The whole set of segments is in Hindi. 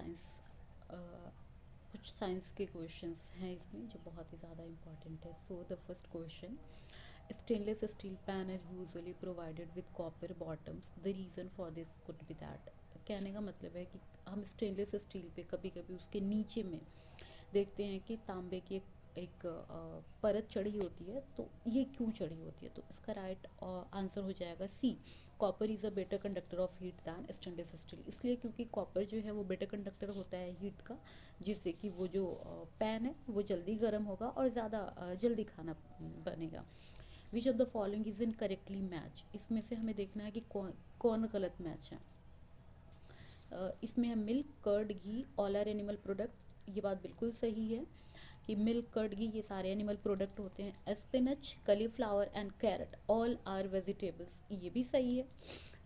साइंस कुछ साइंस के क्वेश्चंस हैं इसमें जो बहुत ही ज़्यादा इम्पॉर्टेंट है. So the first question, stainless steel pan are usually provided with copper bottoms, the reason for this could be that. कहने का मतलब है कि हम स्टेनलेस स्टील पे कभी कभी उसके नीचे में देखते हैं कि तांबे की एक परत चढ़ी होती है. तो ये क्यों चढ़ी होती है? तो इसका राइट आंसर हो जाएगा C, copper is a better conductor of heat than stainless steel. इसलिए क्योंकि कॉपर जो है वो बेटर कंडक्टर होता है हीट का, जिससे कि वो जो पैन है वो जल्दी गर्म होगा और ज़्यादा जल्दी खाना बनेगा. विच of the following is in correctly match. इसमें से हमें देखना है कि कौन कौन गलत मैच है. इसमें है milk, curd, ghee, all are animal product. ये बात बिल्कुल सही है कि मिल्क, कर्ड, घी ये सारे एनिमल प्रोडक्ट होते हैं. Spinach, cauliflower and carrot all are vegetables. ये भी सही है.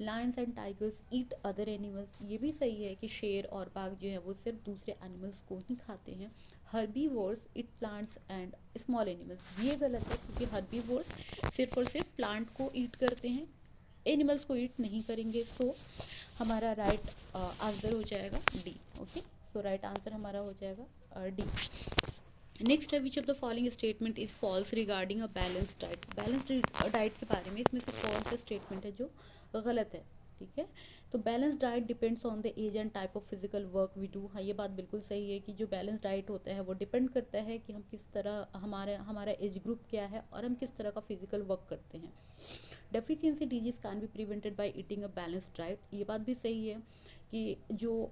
Lions and tigers eat other animals. ये भी सही है कि शेर और बाघ जो है वो सिर्फ दूसरे एनिमल्स को ही खाते हैं. Herbivores eat plants and small animals. ये गलत है क्योंकि हर्बीवोर्स सिर्फ और सिर्फ प्लांट को ईट करते हैं, एनिमल्स को ईट नहीं करेंगे. सो हमारा राइट आंसर हो जाएगा D. Okay, so right answer हमारा हो जाएगा डी. नेक्स्ट है, which of the following statement is false regarding a balance diet. Balance diet के बारे में इसमें से कौन सा स्टेटमेंट है जो गलत है? ठीक है, तो balance diet depends on the age and type of physical work we do. हाँ, ये बात बिल्कुल सही है कि जो बैलेंस डाइट होता है वो डिपेंड करता है कि हम किस तरह, हमारा एज ग्रुप क्या है और हम किस तरह का फिजिकल वर्क करते हैं. Deficiency disease can be prevented by eating a balanced diet. ये बात भी सही है कि जो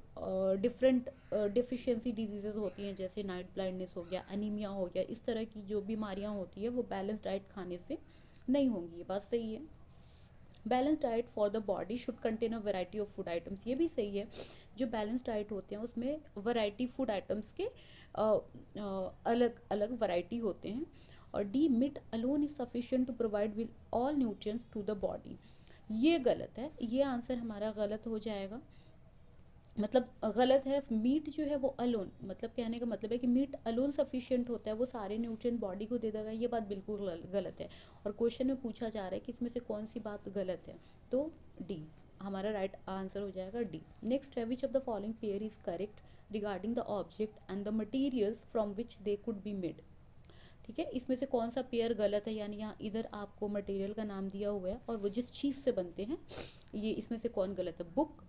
डिफरेंट डिफिशिएंसी डिजीज़ेज होती हैं जैसे नाइट ब्लाइंडनेस हो गया, एनीमिया हो गया, इस तरह की जो बीमारियां होती है वो बैलेंस डाइट खाने से नहीं होंगी. ये बात सही है. Balance diet for the body should contain a variety of food items. ये भी सही है. जो बैलेंस डाइट होते हैं उसमें वैरायटी फूड आइटम्स के अलग अलग वैरायटी होते हैं. और D, meat alone is sufficient to provide with all nutrients to the body. ये गलत है. ये आंसर हमारा गलत हो जाएगा. मतलब गलत है. मीट जो है वो अलोन, मतलब कहने का मतलब है कि मीट अलोन सफिशिएंट होता है, वो सारे न्यूट्रिएंट बॉडी को दे देगा. ये बात बिल्कुल गलत है. और क्वेश्चन में पूछा जा रहा है कि इसमें से कौन सी बात गलत है, तो डी हमारा राइट आंसर हो जाएगा डी. नेक्स्ट है, which of the following pair is correct regarding the object and the materials from which they could be made. ठीक है, इसमें से कौन सा पेयर गलत है, यानी यहाँ इधर आपको मटेरियल का नाम दिया हुआ है और वो जिस चीज़ से बनते हैं, ये इसमें से कौन गलत है. बुक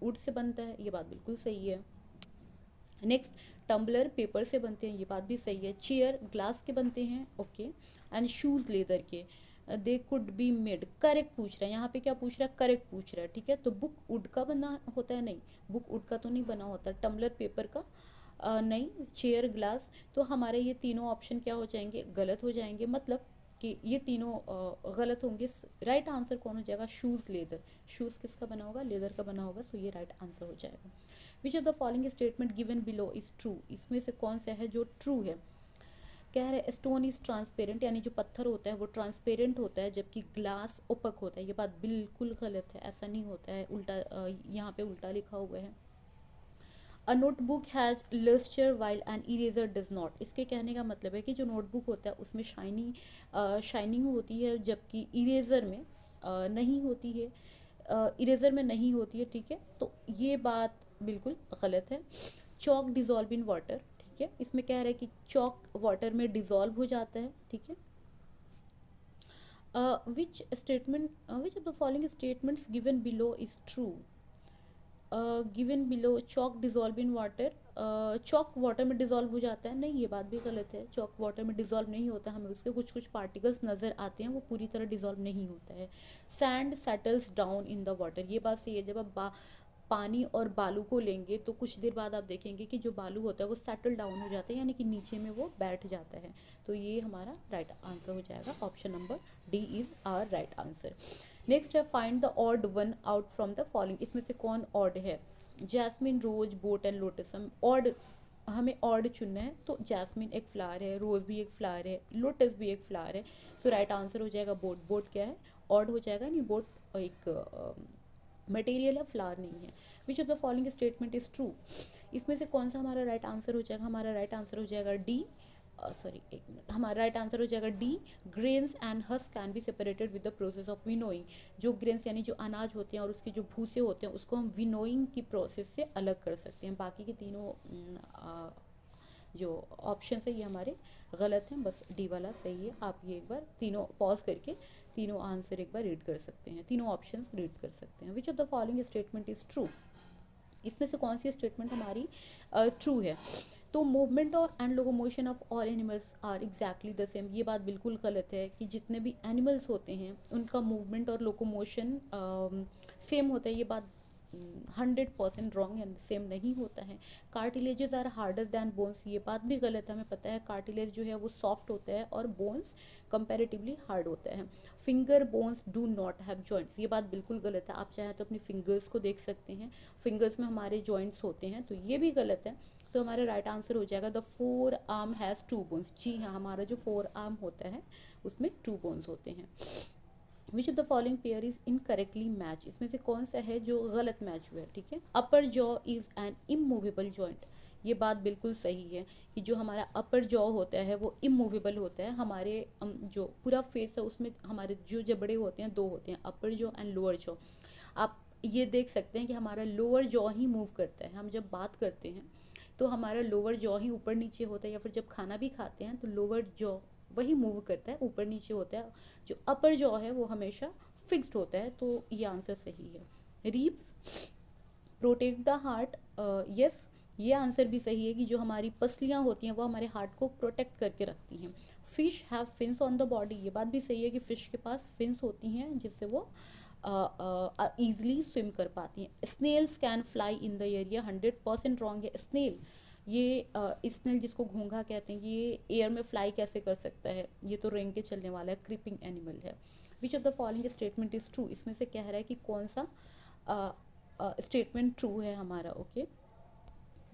वुड से बनता है, ये बात बिल्कुल सही है. नेक्स्ट, टम्बलर पेपर से बनते हैं, ये बात भी सही है. चेयर ग्लास के बनते हैं, ओके. एंड शूज़ लेदर के, they could be made. Correct पूछ रहा है यहाँ पे. क्या पूछ रहा है? करेक्ट पूछ रहा है. ठीक है, तो बुक वुड का बना होता है? नहीं, बुक वुड का तो नहीं बना होता. टम्बलर पेपर का नहीं. Chair glass. तो हमारे ये तीनों ऑप्शन क्या हो जाएंगे? गलत हो जाएंगे. मतलब कि ये तीनों गलत होंगे. राइट आंसर कौन हो जाएगा? Shoes leather. शूज़ किसका बना होगा? लेदर का बना होगा. सो ये राइट आंसर हो जाएगा. विच of the following statement given below is true. इसमें से कौन सा है जो ट्रू है? कह रहे स्टोन इज ट्रांसपेरेंट, यानी जो पत्थर होता है वो ट्रांसपेरेंट होता है जबकि ग्लास ओपक होता है. ये बात बिल्कुल गलत है. ऐसा नहीं होता है. उल्टा यहाँ पे उल्टा लिखा हुआ है. A notebook has lustre while an eraser does not. इसके कहने का मतलब है कि जो नोटबुक होता है उसमें शाइनिंग होती है जबकि इरेजर में नहीं होती है. इरेजर में नहीं होती है. ठीक है, तो ये बात बिल्कुल गलत है. Chalk dissolve in water. ठीक है, इसमें कह रहे हैं कि चॉक वाटर में डिजॉल्व हो जाता है. ठीक है. Which of the following statements given below is true. Given below chalk dissolve in water. Chalk water में डिजॉल्व हो जाता है? नहीं, ये बात भी गलत है. चॉक वाटर में डिजॉल्व नहीं होता. हमें उसके कुछ कुछ पार्टिकल्स नज़र आते हैं, वो पूरी तरह डिजॉल्व नहीं होता है. Sand settles down in the water. ये बात सही है. जब आप पानी और बालू को लेंगे तो कुछ देर बाद आप देखेंगे कि जो बालू होता है वो सेटल डाउन हो जाता है, यानी कि नीचे में वो बैठ जाता है. तो ये हमारा राइट आंसर हो जाएगा. Option number D is our right answer. Next है, find the odd one out from the following. इसमें से कौन ऑड है? Jasmine, rose, boat and lotus. हम ऑड, हमें ऑड चुनना है. तो जैस्मिन एक फ्लावर है, रोज भी एक फ्लावर है, लोटस भी एक फ्लावर है. सो राइट आंसर हो जाएगा बोट. बोट क्या है? ऑड हो जाएगा. नहीं, बोट एक मटेरियल है, फ्लावर नहीं है. Which of the following statement is true. इसमें से कौन सा हमारा राइट आंसर हो जाएगा? हमारा राइट आंसर हो जाएगा डी, सॉरी एक मिनट, हमारा राइट आंसर हो जाएगा D, grains and husk can be separated with the process of winnowing. जो ग्रेन्स यानी जो अनाज होते हैं और उसके जो भूसे होते हैं उसको हम विनोइंग की प्रोसेस से अलग कर सकते हैं। बाकी के तीनों जो ऑप्शन है ये हमारे गलत हैं, बस डी वाला सही है। आप ये एक बार तीनों पॉज करके तीनों आंसर एक बार रीड कर सकते हैं, तीनों ऑप्शंस रीड कर सकते हैं। विच of the following statement is true, इसमें से कौन सी स्टेटमेंट हमारी ट्रू है। तो मूवमेंट और and locomotion of all animals are exactly the same, ये बात बिल्कुल गलत है कि जितने भी एनिमल्स होते हैं उनका मूवमेंट और लोकोमोशन सेम होता है, ये बात 100% रॉन्ग है, सेम नहीं होता है। Cartilages are harder than bones, ये बात भी गलत है। हमें पता है कार्टिलेज जो है वो सॉफ्ट होता है और बोन्स कंपैरेटिवली हार्ड होता है। Finger bones do not have joints, ये बात बिल्कुल गलत है। आप चाहें तो अपनी फिंगर्स को देख सकते हैं, फिंगर्स में हमारे जॉइंट्स होते हैं, तो ये भी गलत है। तो हमारा राइट आंसर हो जाएगा the forearm has two bones. जी हाँ, हमारा जो फोर आर्म होता है उसमें टू बोन्स होते हैं। विच of the following pair is incorrectly match, इसमें से कौन सा है जो गलत मैच हुआ है। ठीक है, अपर jaw is an immovable joint, ये बात बिल्कुल सही है कि जो हमारा अपर जॉ होता है वो इमूवेबल होता है। हमारे जो पूरा फेस है उसमें हमारे जो जबड़े होते हैं दो होते हैं, अपर जॉ एंड लोअर जॉ। आप ये देख सकते हैं कि हमारा लोअर जॉ ही मूव करता है। हम जब बात करते हैं तो हमारा लोअर जॉ ही ऊपर नीचे होता है, या फिर जब खाना भी खाते हैं तो लोअर जॉ वही मूव करता है, ऊपर नीचे होता है। जो अपर जॉ है वो हमेशा फिक्स्ड होता है, तो ये आंसर सही है। रीब्स प्रोटेक्ट द हार्ट, यस, ये आंसर भी सही है कि जो हमारी पसलियाँ होती हैं वो हमारे हार्ट को प्रोटेक्ट करके रखती हैं। Fish have fins on the body, ये बात भी सही है कि फ़िश के पास फिन्स होती हैं जिससे वो ईजिली स्विम कर पाती हैं। Snails can fly in the air, ये 100% रॉन्ग है। स्नेल, ये स्नेल जिसको घोंघा कहते हैं, ये एयर में फ्लाई कैसे कर सकता है, ये तो रेंग के चलने वाला है, क्रीपिंग एनिमल है। Which of the following statement is true, इसमें से कह रहा है कि कौन सा स्टेटमेंट ट्रू है हमारा। ओके,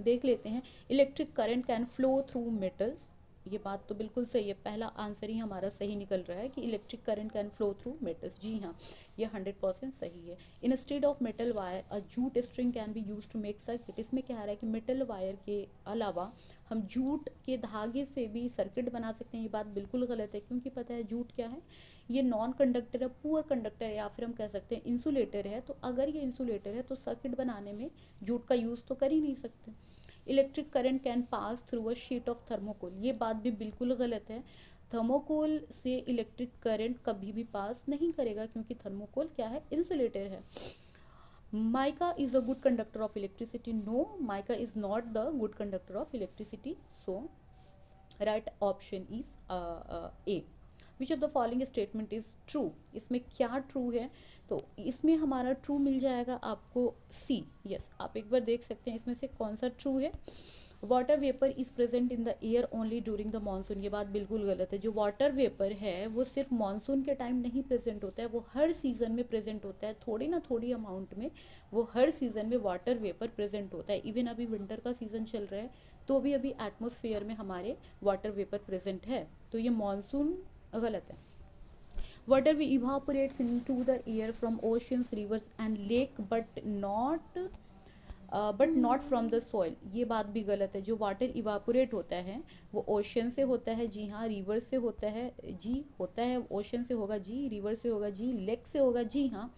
देख लेते हैं। Electric current can flow through metals, ये बात तो बिल्कुल सही है, पहला आंसर ही हमारा सही निकल रहा है कि electric current can flow through metals. जी हाँ, ये 100% सही है। Instead of metal wire a jute string can be use to make circuit, इसमें क्या रहा है कि मेटल वायर के अलावा हम जूट के धागे से भी सर्किट बना सकते हैं, ये बात बिल्कुल गलत है। क्योंकि पता है जूट क्या है, ये नॉन कंडक्टर है, पुअर कंडक्टर है, या फिर हम कह सकते हैं इंसुलेटर है। तो अगर ये इंसुलेटर है तो सर्किट बनाने में जूट का यूज़ तो कर ही नहीं सकते। Electric current can pass through a sheet of thermocol, ये बात भी बिल्कुल गलत है। थर्मोकोल से इलेक्ट्रिक करंट कभी भी पास नहीं करेगा, क्योंकि थर्मोकोल क्या है, इंसुलेटर है। Mica is a good conductor of electricity, no, mica is not the good conductor of electricity, so right option is A. Which of the following statement is true, इसमें क्या ट्रू है, तो इसमें हमारा ट्रू मिल जाएगा आपको सी, यस, आप एक बार देख सकते हैं इसमें से कौन सा ट्रू है। Water vapour is present in the air only during the monsoon, ये बात बिल्कुल गलत है। जो वाटर वेपर है वो सिर्फ मानसून के टाइम नहीं प्रेजेंट होता है, वो हर सीजन में प्रेजेंट होता है, थोड़ी ना थोड़ी अमाउंट में, वो हर सीजन में वाटर वेपर प्रेजेंट होता है। इवन अभी विंटर का सीजन चल रहा है तो भी अभी एटमोसफेयर में हमारे वाटर वेपर प्रेजेंट है, तो ये मानसून गलत है। Water evaporates into the air from oceans, rivers and lake but not from the soil, ये बात भी गलत है। जो वाटर इवापोरेट होता है वो ओशन से होता है, जी हाँ, रिवर से होता है, जी होता है, ओशन से होगा जी, रिवर से होगा जी, लेक से होगा जी हाँ,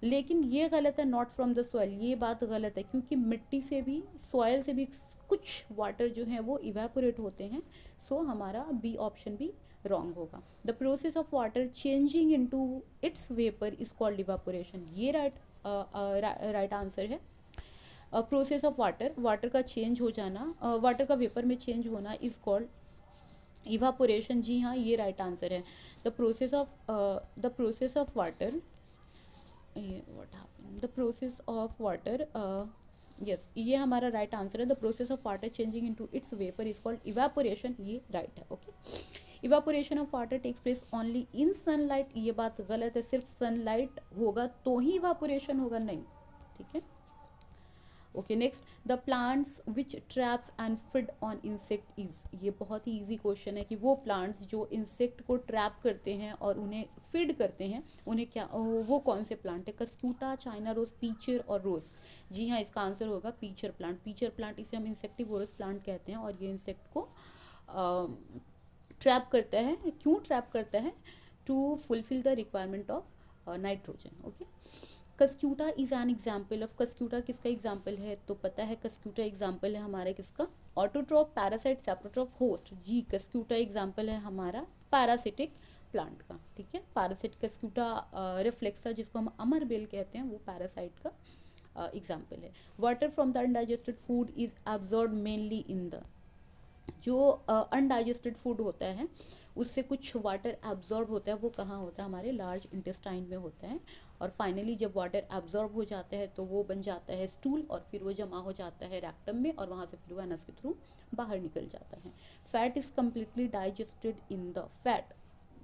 लेकिन ये गलत है, नॉट फ्रॉम द सॉइल, ये बात गलत है। क्योंकि मिट्टी से भी, सॉइल से भी कुछ वाटर जो है वो इवेपोरेट होते हैं, सो हमारा बी ऑप्शन भी रॉन्ग होगा। The process of water changing into its vapour is called evaporation, ये राइट आंसर है। प्रोसेस ऑफ वाटर, वाटर का चेंज हो जाना, वाटर का वेपर में चेंज होना इज कॉल्ड इवापोरेशन, जी हाँ, ये राइट आंसर है। The process of water, what happened, the process of water, yes, ये हमारा राइट आंसर है। The process of water changing into its vapour is called evaporation, ये राइट है। Okay, evaporation of water takes place only in sunlight, ये बात गलत है, सिर्फ सनलाइट होगा तो ही इवेपोरेशन होगा, नहीं। ठीक है, okay, next, the plants which traps and feed on insect is, ये बहुत ही इजी क्वेश्चन है कि वो प्लांट्स जो इंसेक्ट को ट्रैप करते हैं और उन्हें फीड करते हैं, उन्हें क्या, वो कौन से प्लांट है। कस्क्यूटा, चाइना रोज, पीचर और रोज, जी हाँ, इसका आंसर होगा पीचर प्लांट। पीचर प्लांट इसे हम इंसेक्टिवोरस प्लांट कहते हैं और ये इंसेक्ट को ट्रैप करता है। क्यों ट्रैप करता है? To fulfil the requirement of nitrogen. Okay, Cuscuta is an example of, Cuscuta किसका एग्जाम्पल है? तो पता है कस्क्यूटा एग्जाम्पल है हमारा किसका? Autotroph, parasite, saprotroph, host. जी, कस्क्यूटा एग्जाम्पल है हमारा पैरासिटिक प्लांट का। ठीक है, पैरासिट कस्क्यूटा रिफ्लेक्सा जिसको हम अमर बेल कहते हैं, वो पैरासाइट का एग्जाम्पल है। Water from the undigested food is absorb mainly in the, जो अनडाइजेस्टेड फूड होता है उससे कुछ वाटर एब्जॉर्ब होता है, वो कहाँ होता है? हमारे लार्ज इंटेस्टाइन में होता है। और फाइनली जब वाटर एब्जॉर्ब हो जाता है तो वो बन जाता है स्टूल, और फिर वो जमा हो जाता है रैक्टम में, और वहाँ से फिर वो एनस के थ्रू बाहर निकल जाता है। Fat is completely digested in the,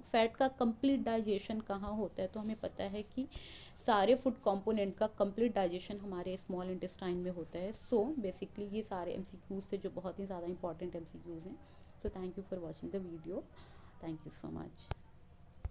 fat का कंप्लीट डाइजेशन कहाँ होता है? तो हमें पता है कि सारे फूड कंपोनेंट का कंप्लीट डाइजेशन हमारे स्मॉल इंटेस्टाइन में होता है। सो बेसिकली ये सारे एमसीक्यूज से जो बहुत ही ज़्यादा इंपॉर्टेंट एमसीक्यूज हैं। So thank you for watching the video, thank you so much.